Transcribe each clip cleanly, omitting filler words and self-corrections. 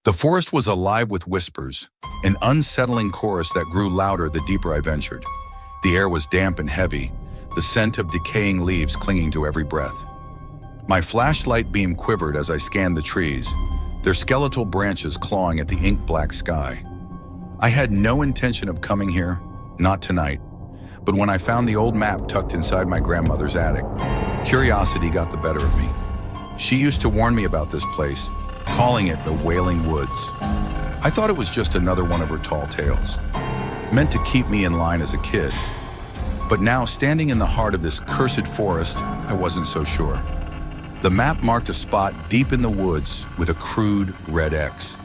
The forest was alive with whispers, an unsettling chorus that grew louder the deeper I ventured. The air was damp and heavy, the scent of decaying leaves clinging to every breath. My flashlight beam quivered as I scanned the trees, their skeletal branches clawing at the ink-black sky. I had no intention of coming here, not tonight, but when I found the old map tucked inside my grandmother's attic, curiosity got the better of me. She used to warn me about this place, calling it the Wailing Woods. I thought it was just another one of her tall tales, meant to keep me in line as a kid. But now, standing in the heart of this cursed forest, I wasn't so sure. The map marked a spot deep in the woods with a crude red X.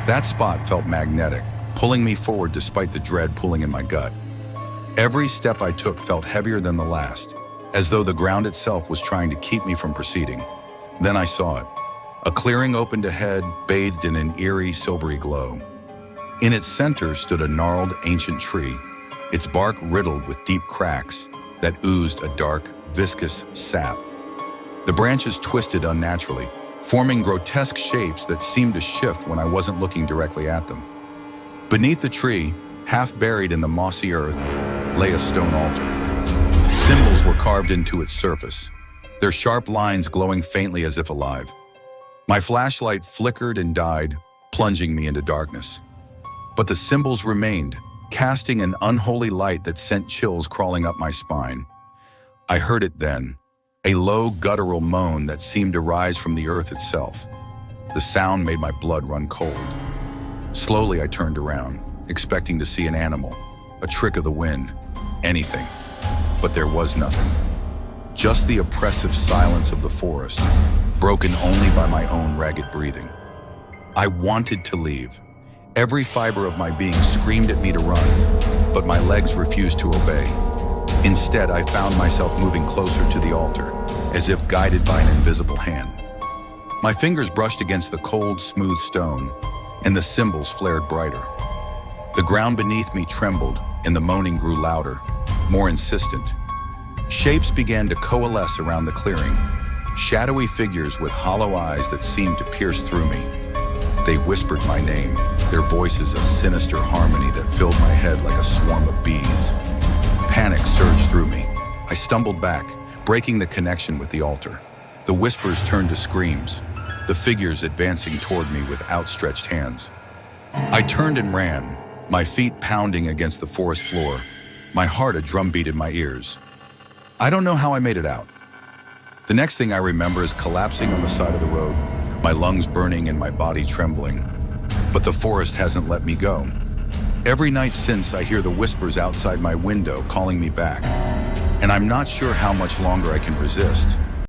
That spot felt magnetic, pulling me forward despite the dread pulling in my gut. Every step I took felt heavier than the last, as though the ground itself was trying to keep me from proceeding. Then I saw it. A clearing opened ahead, bathed in an eerie, silvery glow. In its center stood a gnarled, ancient tree, its bark riddled with deep cracks that oozed a dark, viscous sap. The branches twisted unnaturally, forming grotesque shapes that seemed to shift when I wasn't looking directly at them. Beneath the tree, half buried in the mossy earth, lay a stone altar. Symbols were carved into its surface, their sharp lines glowing faintly as if alive. My flashlight flickered and died, plunging me into darkness. But the symbols remained, casting an unholy light that sent chills crawling up my spine. I heard it then, a low guttural moan that seemed to rise from the earth itself. The sound made my blood run cold. Slowly I turned around, expecting to see an animal, a trick of the wind, anything. But there was nothing. Just the oppressive silence of the forest, broken only by my own ragged breathing. I wanted to leave. Every fiber of my being screamed at me to run, but my legs refused to obey. Instead, I found myself moving closer to the altar, as if guided by an invisible hand. My fingers brushed against the cold, smooth stone, and the symbols flared brighter. The ground beneath me trembled, and the moaning grew louder, more insistent. Shapes began to coalesce around the clearing, shadowy figures with hollow eyes that seemed to pierce through me. They whispered my name, their voices a sinister harmony that filled my head like a swarm of bees. Panic surged through me. I stumbled back, breaking the connection with the altar. The whispers turned to screams, the figures advancing toward me with outstretched hands. I turned and ran, my feet pounding against the forest floor, my heart a drumbeat in my ears. I don't know how I made it out. The next thing I remember is collapsing on the side of the road, my lungs burning and my body trembling. But the forest hasn't let me go. Every night since, I hear the whispers outside my window calling me back, and I'm not sure how much longer I can resist.